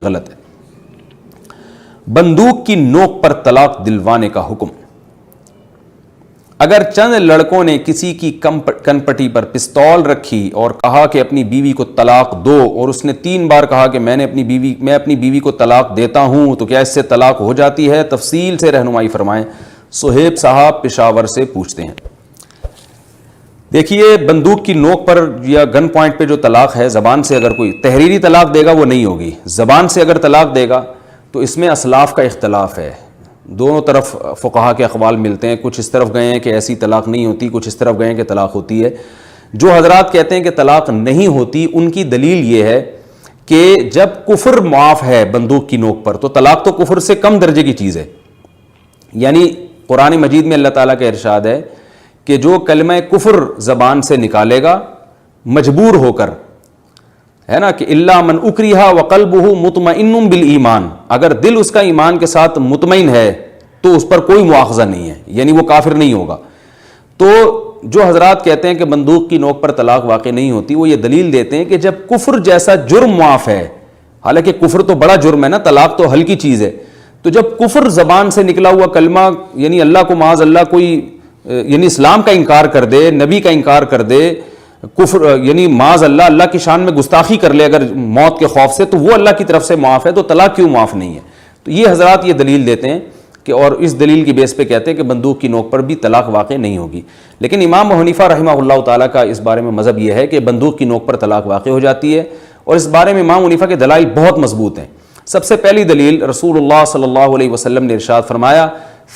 غلط ہے۔ بندوق کی نوک پر طلاق دلوانے کا حکم۔ اگر چند لڑکوں نے کسی کی کن پٹی پر پستول رکھی اور کہا کہ اپنی بیوی کو طلاق دو، اور اس نے 3 بار کہا کہ میں اپنی بیوی کو طلاق دیتا ہوں، تو کیا اس سے طلاق ہو جاتی ہے؟ تفصیل سے رہنمائی فرمائیں۔ صہیب صاحب پشاور سے پوچھتے ہیں۔ دیکھیے، بندوق کی نوک پر یا گن پوائنٹ پہ جو طلاق ہے، زبان سے اگر کوئی تحریری طلاق دے گا وہ نہیں ہوگی، زبان سے اگر طلاق دے گا تو اس میں اسلاف کا اختلاف ہے، دونوں طرف فقہا کے اقوال ملتے ہیں، کچھ اس طرف گئے ہیں کہ ایسی طلاق نہیں ہوتی، کچھ اس طرف گئے ہیں کہ طلاق ہوتی ہے۔ جو حضرات کہتے ہیں کہ طلاق نہیں ہوتی، ان کی دلیل یہ ہے کہ جب کفر معاف ہے بندوق کی نوک پر، تو طلاق تو کفر سے کم درجے کی چیز ہے۔ یعنی قرآن مجید میں اللہ تعالیٰ کا ارشاد ہے کہ جو کلمہ کفر زبان سے نکالے گا مجبور ہو کر، ہے نا، کہ الا من اکرہ وقلبہ مطمئن بالایمان، اگر دل اس کا ایمان کے ساتھ مطمئن ہے تو اس پر کوئی مواخذہ نہیں ہے، یعنی وہ کافر نہیں ہوگا۔ تو جو حضرات کہتے ہیں کہ بندوق کی نوک پر طلاق واقع نہیں ہوتی، وہ یہ دلیل دیتے ہیں کہ جب کفر جیسا جرم معاف ہے، حالانکہ کفر تو بڑا جرم ہے نا، طلاق تو ہلکی چیز ہے، تو جب کفر زبان سے نکلا ہوا کلمہ، یعنی اللہ کو معاذ اللہ کوئی یعنی اسلام کا انکار کر دے، نبی کا انکار کر دے، کفر یعنی معاذ اللہ کی شان میں گستاخی کر لے اگر موت کے خوف سے، تو وہ اللہ کی طرف سے معاف ہے، تو طلاق کیوں معاف نہیں ہے؟ تو یہ حضرات یہ دلیل دیتے ہیں کہ، اور اس دلیل کی بیس پہ کہتے ہیں کہ بندوق کی نوک پر بھی طلاق واقع نہیں ہوگی۔ لیکن امام ابو حنیفہ رحمہ اللہ تعالیٰ کا اس بارے میں مذہب یہ ہے کہ بندوق کی نوک پر طلاق واقع ہو جاتی ہے، اور اس بارے میں امام ابو حنیفہ کے دلائل بہت مضبوط ہیں۔ سب سے پہلی دلیل، رسول اللہ صلی اللہ علیہ وسلم نے ارشاد فرمایا،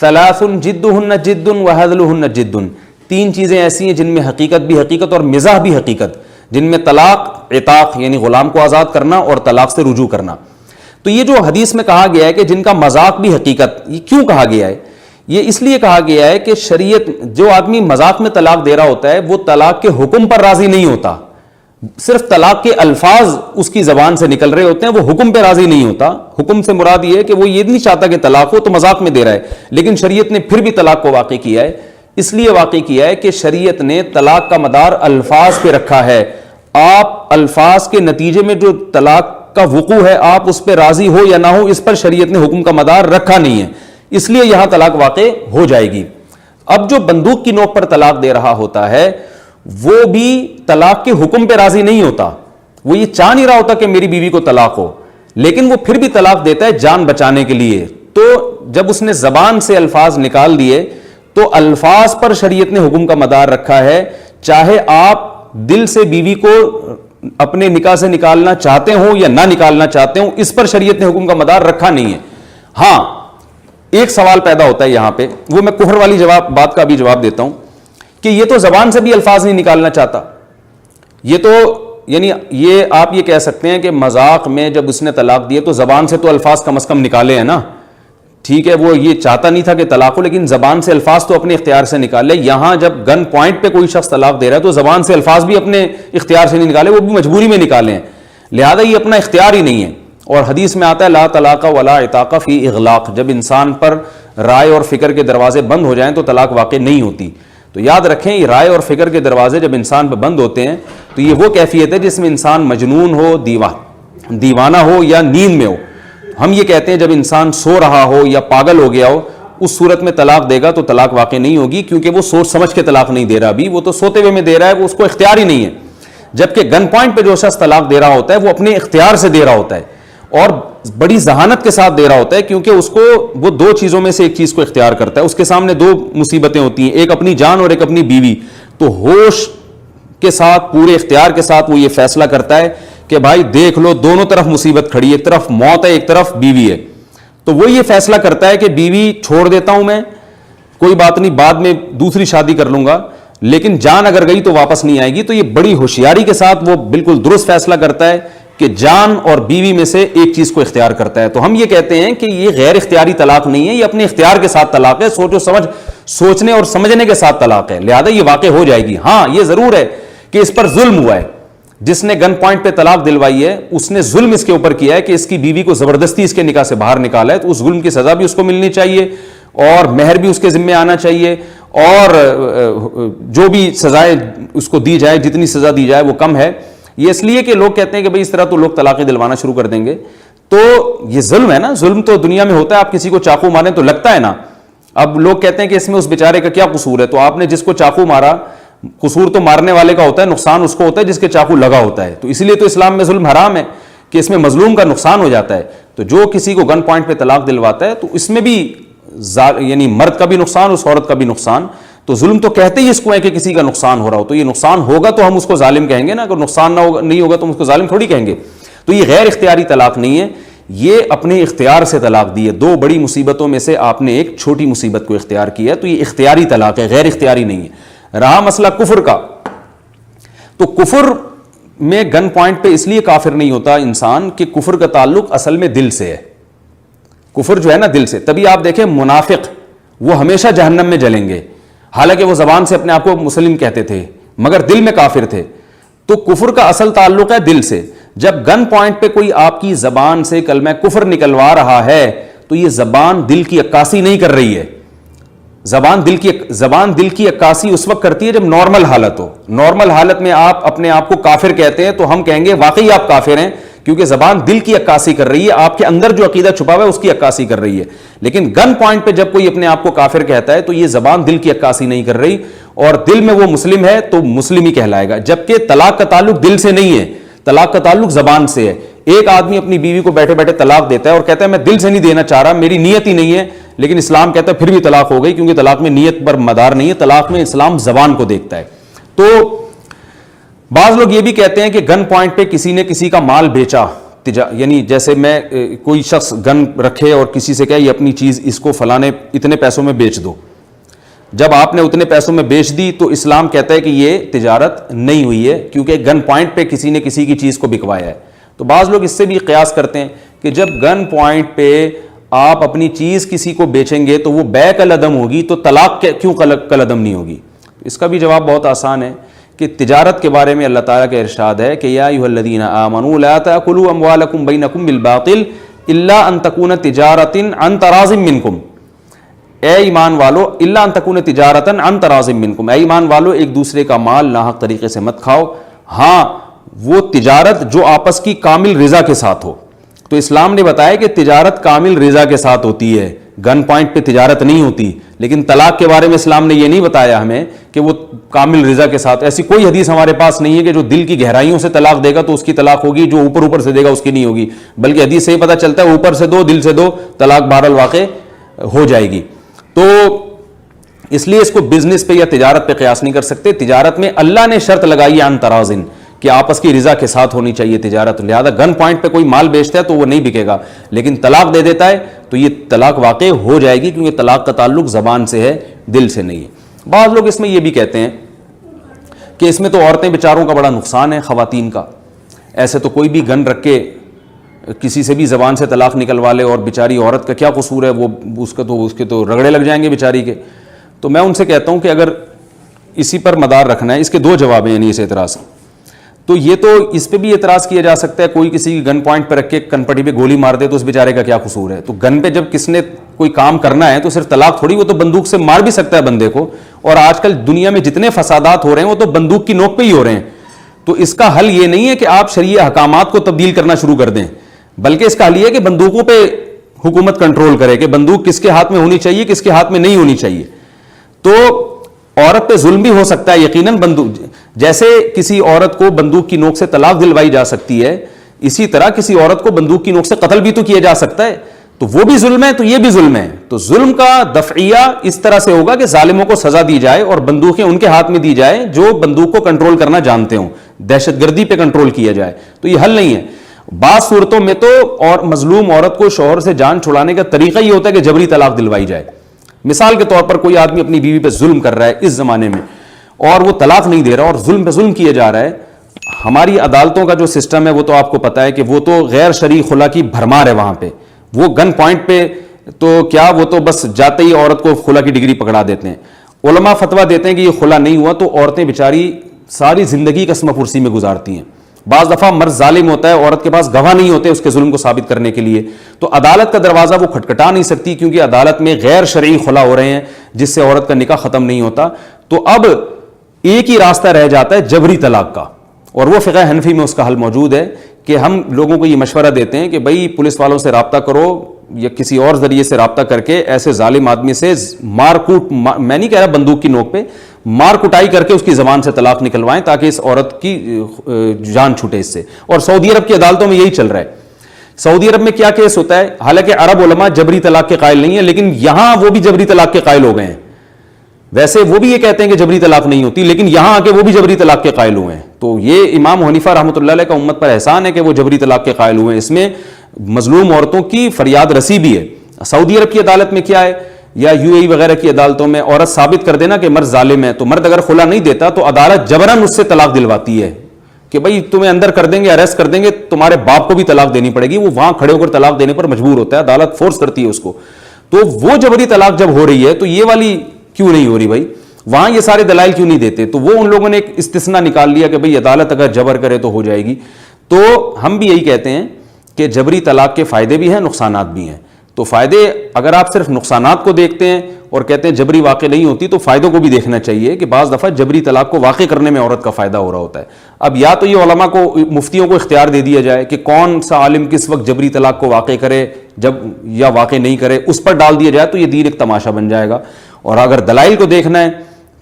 ثلاث جدہن جد وہزلہن جد، 3 چیزیں ایسی ہیں جن میں حقیقت بھی حقیقت اور مزاح بھی حقیقت، جن میں طلاق عتاق یعنی غلام کو آزاد کرنا اور طلاق سے رجوع کرنا۔ تو یہ جو حدیث میں کہا گیا ہے کہ جن کا مذاق بھی حقیقت، یہ کیوں کہا گیا ہے؟ یہ اس لیے کہا گیا ہے کہ شریعت، جو آدمی مذاق میں طلاق دے رہا ہوتا ہے وہ طلاق کے حکم پر راضی نہیں ہوتا، صرف طلاق کے الفاظ اس کی زبان سے نکل رہے ہوتے ہیں، وہ حکم پہ راضی نہیں ہوتا۔ حکم سے مراد یہ ہے کہ وہ یہ نہیں چاہتا کہ طلاق ہو، تو مذاق میں دے رہا ہے، لیکن شریعت نے پھر بھی طلاق کو واقع کیا ہے۔ اس لیے واقع کیا ہے کہ شریعت نے طلاق کا مدار الفاظ پہ رکھا ہے، آپ الفاظ کے نتیجے میں جو طلاق کا وقوع ہے، آپ اس پہ راضی ہو یا نہ ہو، اس پر شریعت نے حکم کا مدار رکھا نہیں ہے، اس لیے یہاں طلاق واقع ہو جائے گی۔ اب جو بندوق کی نوک پر طلاق دے رہا ہوتا ہے وہ بھی طلاق کے حکم پہ راضی نہیں ہوتا، وہ یہ چاہ نہیں رہا ہوتا کہ میری بیوی کو طلاق ہو، لیکن وہ پھر بھی طلاق دیتا ہے جان بچانے کے لیے۔ تو جب اس نے زبان سے الفاظ نکال دیے تو الفاظ پر شریعت نے حکم کا مدار رکھا ہے، چاہے آپ دل سے بیوی کو اپنے نکاح سے نکالنا چاہتے ہوں یا نہ نکالنا چاہتے ہوں، اس پر شریعت نے حکم کا مدار رکھا نہیں ہے۔ ہاں، ایک سوال پیدا ہوتا ہے یہاں پہ، وہ میں کفر والی بات کا بھی جواب دیتا ہوں کہ یہ تو زبان سے بھی الفاظ نہیں نکالنا چاہتا، یہ تو یعنی یہ آپ یہ کہہ سکتے ہیں کہ مذاق میں جب اس نے طلاق دیے تو زبان سے تو الفاظ کم از کم نکالے ہیں نا، ٹھیک ہے، وہ یہ چاہتا نہیں تھا کہ طلاق ہو، لیکن زبان سے الفاظ تو اپنے اختیار سے نکالے۔ یہاں جب گن پوائنٹ پہ کوئی شخص طلاق دے رہا ہے تو زبان سے الفاظ بھی اپنے اختیار سے نہیں نکالے، وہ بھی مجبوری میں نکالے ہیں، لہذا یہ اپنا اختیار ہی نہیں ہے۔ اور حدیث میں آتا ہے لا طلاق ولا عتاق فی اغلاق، جب انسان پر رائے اور فکر کے دروازے بند ہو جائیں تو طلاق واقع نہیں ہوتی۔ تو یاد رکھیں، یہ رائے اور فکر کے دروازے جب انسان پہ بند ہوتے ہیں تو یہ وہ کیفیت ہے جس میں انسان مجنون ہو، دیوانہ ہو یا نیند میں ہو۔ ہم یہ کہتے ہیں جب انسان سو رہا ہو یا پاگل ہو گیا ہو، اس صورت میں طلاق دے گا تو طلاق واقع نہیں ہوگی، کیونکہ وہ سوچ سمجھ کے طلاق نہیں دے رہا، ابھی وہ تو سوتے ہوئے میں دے رہا ہے، وہ اس کو اختیار ہی نہیں ہے۔ جبکہ گن پوائنٹ پہ جو شخص طلاق دے رہا ہوتا ہے وہ اپنے اختیار سے دے رہا ہوتا ہے اور بڑی ذہانت کے ساتھ دے رہا ہوتا ہے، کیونکہ اس کو وہ 2 چیزوں میں سے ایک چیز کو اختیار کرتا ہے، اس کے سامنے 2 مصیبتیں ہوتی ہیں، ایک اپنی جان اور ایک اپنی بیوی، تو ہوش کے ساتھ پورے اختیار کے ساتھ وہ یہ فیصلہ کرتا ہے کہ بھائی دیکھ لو دونوں طرف مصیبت کھڑی ہے، ایک طرف موت ہے ایک طرف بیوی ہے، تو وہ یہ فیصلہ کرتا ہے کہ بیوی چھوڑ دیتا ہوں میں، کوئی بات نہیں، بعد میں دوسری شادی کر لوں گا، لیکن جان اگر گئی تو واپس نہیں آئے گی۔ تو یہ بڑی ہوشیاری کے ساتھ وہ بالکل درست فیصلہ کرتا ہے کہ جان اور بیوی میں سے ایک چیز کو اختیار کرتا ہے۔ تو ہم یہ کہتے ہیں کہ یہ غیر اختیاری طلاق نہیں ہے، یہ اپنے اختیار کے ساتھ طلاق ہے، سوچنے اور سمجھنے کے ساتھ طلاق ہے، لہذا یہ واقع ہو جائے گی۔ ہاں، یہ ضرور ہے کہ اس پر ظلم ہوا ہے، جس نے گن پوائنٹ پہ طلاق دلوائی ہے اس نے ظلم اس کے اوپر کیا ہے کہ اس کی بیوی کو زبردستی اس کے نکاح سے باہر نکالا ہے، تو اس ظلم کی سزا بھی اس کو ملنی چاہیے اور مہر بھی اس کے ذمہ آنا چاہیے، اور جو بھی سزائیں اس کو دی جائے، جتنی سزا دی جائے وہ کم ہے۔ یہ اس لیے کہ لوگ کہتے ہیں کہ بھئی اس طرح تو لوگ طلاقیں دلوانا شروع کر دیں گے، تو یہ ظلم ہے نا, ظلم تو دنیا میں ہوتا ہے, آپ کسی کو چاقو ماریں تو لگتا ہے نا. اب لوگ کہتے ہیں کہ اس میں اس بیچارے کا کیا قصور ہے, تو آپ نے جس کو چاقو مارا, قصور تو مارنے والے کا ہوتا ہے, نقصان اس کو ہوتا ہے جس کے چاقو لگا ہوتا ہے. تو اسی لیے تو اسلام میں ظلم حرام ہے کہ اس میں مظلوم کا نقصان ہو جاتا ہے. تو جو کسی کو گن پوائنٹ پہ طلاق دلواتا ہے تو اس میں بھی یعنی مرد کا بھی نقصان, اس عورت کا بھی نقصان. تو ظلم تو کہتے ہی اس کو ہے کہ کسی کا نقصان ہو رہا ہو, تو یہ نقصان ہوگا تو ہم اس کو ظالم کہیں گے نا, اگر نقصان نہ ہوگا, نہیں ہوگا تو ہم اس کو ظالم تھوڑی کہیں گے. تو یہ غیر اختیاری طلاق نہیں ہے, یہ اپنے اختیار سے طلاق دی ہے. دو بڑی مصیبتوں میں سے آپ نے ایک چھوٹی مصیبت کو اختیار کیا ہے, تو یہ اختیاری طلاق ہے, غیر اختیاری نہیں ہے. رہا مسئلہ کفر کا, تو کفر میں گن پوائنٹ پہ اس لیے کافر نہیں ہوتا انسان کہ کفر کا تعلق اصل میں دل سے ہے. کفر جو ہے نا دل سے, تبھی آپ دیکھیں منافق وہ ہمیشہ جہنم میں جلیں گے, حالانکہ وہ زبان سے اپنے آپ کو مسلم کہتے تھے مگر دل میں کافر تھے. تو کفر کا اصل تعلق ہے دل سے. جب گن پوائنٹ پہ کوئی آپ کی زبان سے کلمہ کفر نکلوا رہا ہے تو یہ زبان دل کی عکاسی نہیں کر رہی ہے. زبان دل کی عکاسی اس وقت کرتی ہے جب نارمل حالت ہو. نارمل حالت میں آپ اپنے آپ کو کافر کہتے ہیں تو ہم کہیں گے واقعی آپ کافر ہیں, کیونکہ زبان دل کی عکاسی کر رہی ہے, آپ کے اندر جو عقیدہ چھپا ہوا ہے اس کی عکاسی کر رہی ہے. لیکن گن پوائنٹ پہ جب کوئی اپنے آپ کو کافر کہتا ہے تو یہ زبان دل کی عکاسی نہیں کر رہی, اور دل میں وہ مسلم ہے تو مسلم ہی کہلائے گا. جبکہ طلاق کا تعلق دل سے نہیں ہے, طلاق کا تعلق زبان سے ہے. ایک آدمی اپنی بیوی کو بیٹھے بیٹھے طلاق دیتا ہے اور کہتا ہے میں دل سے نہیں دینا چاہ رہا, میری نیت ہی نہیں ہے, لیکن اسلام کہتا ہے پھر بھی طلاق ہو گئی, کیونکہ طلاق میں نیت پر مدار نہیں ہے, طلاق میں اسلام زبان کو دیکھتا ہے. تو بعض لوگ یہ بھی کہتے ہیں کہ گن پوائنٹ پہ کسی نے کسی کا مال بیچا, یعنی جیسے میں کوئی شخص گن رکھے اور کسی سے کہے یہ اپنی چیز اس کو فلانے اتنے پیسوں میں بیچ دو. جب آپ نے اتنے پیسوں میں بیچ دی تو اسلام کہتا ہے کہ یہ تجارت نہیں ہوئی ہے, کیونکہ گن پوائنٹ پہ کسی نے کسی کی چیز کو بکوایا ہے. تو بعض لوگ اس سے بھی قیاس کرتے ہیں کہ جب گن پوائنٹ پہ آپ اپنی چیز کسی کو بیچیں گے تو وہ بیع کالعدم ہوگی, تو طلاق کیوں کالعدم نہیں ہوگی؟ اس کا بھی جواب بہت آسان ہے کہ تجارت کے بارے میں اللہ تعالیٰ کا ارشاد ہے کہ یا ایھا الذین آمنوا لا تأکلوا اموالکم بینکم بالباطل الا ان تکون تجارۃ عن تراض منکم. اے ایمان والو, الا ان تکون تجارۃ عن تراض منکم, اے ایمان والو ایک دوسرے کا مال ناحق طریقے سے مت کھاؤ, ہاں وہ تجارت جو آپس کی کامل رضا کے ساتھ ہو. تو اسلام نے بتایا کہ تجارت کامل رضا کے ساتھ ہوتی ہے, گن پوائنٹ پہ تجارت نہیں ہوتی. لیکن طلاق کے بارے میں اسلام نے یہ نہیں بتایا ہمیں کہ وہ کامل رضا کے ساتھ. ایسی کوئی حدیث ہمارے پاس نہیں ہے کہ جو دل کی گہرائیوں سے طلاق دے گا تو اس کی طلاق ہوگی, جو اوپر سے دے گا اس کی نہیں ہوگی. بلکہ حدیث سے ہی پتہ چلتا ہے اوپر سے دو دل سے دو, طلاق بہرحال واقع ہو جائے گی. تو اس لیے اس کو بزنس پہ یا تجارت پہ قیاس نہیں کر سکتے. تجارت میں اللہ نے شرط لگائی عن تراضٍ کہ آپس کی رضا کے ساتھ ہونی چاہیے تجارت. لہذا گن پوائنٹ پہ کوئی مال بیچتا ہے تو وہ نہیں بکے گا, لیکن طلاق دے دیتا ہے تو یہ طلاق واقع ہو جائے گی, کیونکہ طلاق کا تعلق زبان سے ہے, دل سے نہیں ہے. بعض لوگ اس میں یہ بھی کہتے ہیں کہ اس میں تو عورتیں بیچاروں کا بڑا نقصان ہے, خواتین کا. ایسے تو کوئی بھی گن رکھ کے کسی سے بھی زبان سے طلاق نکلوا لے اور بیچاری عورت کا کیا قصور ہے, وہ اس کے تو رگڑے لگ جائیں گے بیچاری کے. تو میں ان سے کہتا ہوں کہ اگر اسی پر مدار رکھنا ہے, اس کے دو جواب ہیں یعنی اس اعتراض. تو یہ تو اس پہ بھی اعتراض کیا جا سکتا ہے, کوئی کسی کی گن پوائنٹ پہ رکھ کے کن پٹی پہ گولی مار دے تو اس بیچارے کا کیا قصور ہے. تو گن پہ جب کس نے کوئی کام کرنا ہے تو صرف طلاق تھوڑی, وہ تو بندوق سے مار بھی سکتا ہے بندے کو. اور آج کل دنیا میں جتنے فسادات ہو رہے ہیں وہ تو بندوق کی نوک پہ ہی ہو رہے ہیں. تو اس کا حل یہ نہیں ہے کہ آپ شرعی احکامات کو تبدیل کرنا شروع کر دیں, بلکہ اس کا حل یہ ہے کہ بندوقوں پہ حکومت کنٹرول کرے کہ بندوق کس کے ہاتھ میں ہونی چاہیے, کس کے ہاتھ میں نہیں ہونی چاہیے. تو عورت پہ ظلم بھی ہو سکتا ہے یقیناً. بندوق جیسے کسی عورت کو بندوق کی نوک سے طلاق دلوائی جا سکتی ہے, اسی طرح کسی عورت کو بندوق کی نوک سے قتل بھی تو کیا جا سکتا ہے. تو وہ بھی ظلم ہے تو یہ بھی ظلم ہے. تو ظلم کا دفعیہ اس طرح سے ہوگا کہ ظالموں کو سزا دی جائے اور بندوقیں ان کے ہاتھ میں دی جائے جو بندوق کو کنٹرول کرنا جانتے ہوں, دہشت گردی پہ کنٹرول کیا جائے. تو یہ حل نہیں ہے. بعض صورتوں میں تو اور مظلوم عورت کو شوہر سے جان چھڑانے کا طریقہ یہ ہوتا ہے کہ جبری طلاق دلوائی جائے. مثال کے طور پر کوئی آدمی اپنی بیوی پہ ظلم کر رہا ہے اس زمانے میں, اور وہ طلاق نہیں دے رہا اور ظلم پہ ظلم کیا جا رہا ہے. ہماری عدالتوں کا جو سسٹم ہے وہ تو آپ کو پتا ہے کہ وہ تو غیر شرعی خلا کی بھرمار ہے وہاں پہ. وہ گن پوائنٹ پہ تو کیا, وہ تو بس جاتے ہی عورت کو خلا کی ڈگری پکڑا دیتے ہیں. علماء فتویٰ دیتے ہیں کہ یہ خلا نہیں ہوا تو عورتیں بیچاری ساری زندگی قسم پرسی میں گزارتی ہیں. بعض دفعہ مرد ظالم ہوتا ہے, عورت کے پاس گواہ نہیں ہوتے اس کے ظلم کو ثابت کرنے کے لیے, تو عدالت کا دروازہ وہ کھٹکھٹا نہیں سکتی, کیونکہ عدالت میں غیر شرعی خلا ہو رہے ہیں جس سے عورت کا نکاح ختم نہیں ہوتا. تو اب ایک ہی راستہ رہ جاتا ہے جبری طلاق کا, اور وہ فقہ حنفی میں اس کا حل موجود ہے کہ ہم لوگوں کو یہ مشورہ دیتے ہیں کہ بھائی پولیس والوں سے رابطہ کرو یا کسی اور ذریعے سے رابطہ کر کے ایسے ظالم آدمی سے مار کوٹ، میں نہیں کہہ رہا بندوق کی نوک پہ، مار کٹائی کر کے اس کی زبان سے طلاق نکلوائیں تاکہ اس عورت کی جان چھوٹے اس سے. اور سعودی عرب کی عدالتوں میں یہی چل رہا ہے. سعودی عرب میں کیا کیس ہوتا ہے، حالانکہ عرب علماء جبری طلاق کے قائل نہیں ہیں، لیکن یہاں وہ بھی جبری طلاق کے قائل ہو گئے ہیں. ویسے وہ بھی یہ کہتے ہیں کہ جبری طلاق نہیں ہوتی، لیکن یہاں آ کے وہ بھی جبری طلاق کے قائل ہوئے ہیں. تو یہ امام حنیفہ رحمۃ اللہ علیہ کا امت پر احسان ہے کہ وہ جبری طلاق کے قائل ہوئے ہیں. اس میں مظلوم عورتوں کی فریاد رسی بھی ہے. سعودی عرب کی عدالت میں کیا ہے، یا یو اے ای وغیرہ کی عدالتوں میں عورت ثابت کر دینا کہ مرد ظالم ہے، تو مرد اگر خلا نہیں دیتا تو عدالت جبراً اس سے طلاق دلواتی ہے کہ بھائی تمہیں اندر کر دیں گے، اریسٹ کر دیں گے، تمہارے باپ کو بھی طلاق دینی پڑے گی. وہ وہاں کھڑے ہو کر طلاق دینے پر مجبور ہوتا ہے، عدالت فورس کرتی ہے اس کو. تو وہ جبری طلاق جب ہو رہی ہے تو یہ والی کیوں نہیں ہو رہی بھائی؟ وہاں یہ سارے دلائل کیوں نہیں دیتے؟ تو وہ ان لوگوں نے ایک استثناء نکال لیا کہ بھئی عدالت اگر جبر کرے تو ہو جائے گی. تو ہم بھی یہی کہتے ہیں کہ جبری طلاق کے فائدے بھی ہیں، نقصانات بھی ہیں. تو فائدے اگر آپ صرف نقصانات کو دیکھتے ہیں اور کہتے ہیں جبری واقع نہیں ہوتی، تو فائدوں کو بھی دیکھنا چاہیے کہ بعض دفعہ جبری طلاق کو واقع کرنے میں عورت کا فائدہ ہو رہا ہوتا ہے. اب یا تو یہ علماء کو، مفتیوں کو اختیار دے دیا جائے کہ کون سا عالم کس وقت جبری طلاق کو واقع کرے جب یا واقع نہیں کرے، اس پر ڈال دیا جائے تو یہ دین ایک تماشا بن جائے گا. اور اگر دلائل کو دیکھنا ہے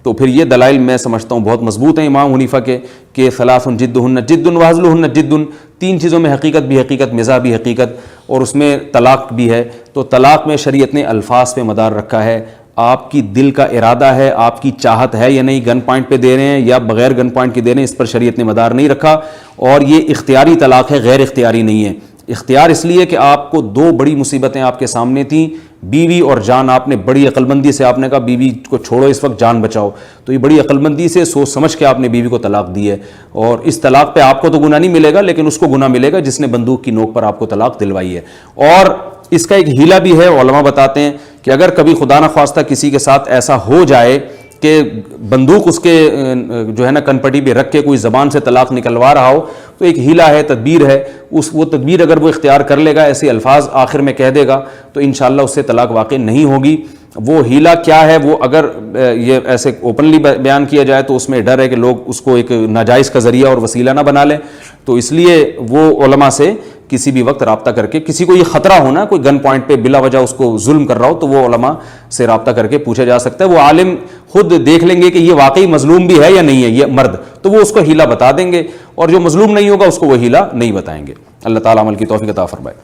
تو پھر یہ دلائل میں سمجھتا ہوں بہت مضبوط ہیں امام حنیفہ کے کہ ثلاث جدہن جد وہزلہن جد، تین چیزوں میں حقیقت بھی حقیقت، مزاح بھی حقیقت، اور اس میں طلاق بھی ہے. تو طلاق میں شریعت نے الفاظ پہ مدار رکھا ہے. آپ کی دل کا ارادہ ہے، آپ کی چاہت ہے یا نہیں، گن پوائنٹ پہ دے رہے ہیں یا بغیر گن پوائنٹ کے دے رہے ہیں، اس پر شریعت نے مدار نہیں رکھا. اور یہ اختیاری طلاق ہے، غیر اختیاری نہیں ہے. اختیار اس لیے کہ آپ کو دو بڑی مصیبتیں آپ کے سامنے تھیں، بیوی اور جان. آپ نے بڑی عقل مندی سے آپ نے کہا بیوی کو چھوڑو اس وقت، جان بچاؤ. تو یہ بڑی عقل مندی سے سوچ سمجھ کے آپ نے بیوی کو طلاق دی ہے. اور اس طلاق پہ آپ کو تو گناہ نہیں ملے گا، لیکن اس کو گناہ ملے گا جس نے بندوق کی نوک پر آپ کو طلاق دلوائی ہے. اور اس کا ایک ہیلہ بھی ہے، علماء بتاتے ہیں کہ اگر کبھی خدا نخواستہ کسی کے ساتھ ایسا ہو جائے کہ بندوق اس کے جو ہے نا کنپٹی پہ رکھ کے کوئی زبان سے طلاق نکلوا رہا ہو، تو ایک ہیلہ ہے، تدبیر ہے. وہ تدبیر اگر وہ اختیار کر لے گا، ایسے الفاظ آخر میں کہہ دے گا، تو انشاءاللہ اس سے طلاق واقع نہیں ہوگی. وہ ہیلہ کیا ہے، وہ اگر یہ ایسے اوپنلی بیان کیا جائے تو اس میں ڈر ہے کہ لوگ اس کو ایک ناجائز کا ذریعہ اور وسیلہ نہ بنا لیں. تو اس لیے وہ علماء سے کسی بھی وقت رابطہ کر کے، کسی کو یہ خطرہ ہونا کوئی گن پوائنٹ پہ بلا وجہ اس کو ظلم کر رہا ہو، تو وہ علماء سے رابطہ کر کے پوچھا جا سکتا ہے. وہ عالم خود دیکھ لیں گے کہ یہ واقعی مظلوم بھی ہے یا نہیں ہے یہ مرد، تو وہ اس کو ہیلہ بتا دیں گے، اور جو مظلوم نہیں ہوگا اس کو وہ ہیلہ نہیں بتائیں گے. اللہ تعالیٰ عمل کی توفیق عطا فرمائے.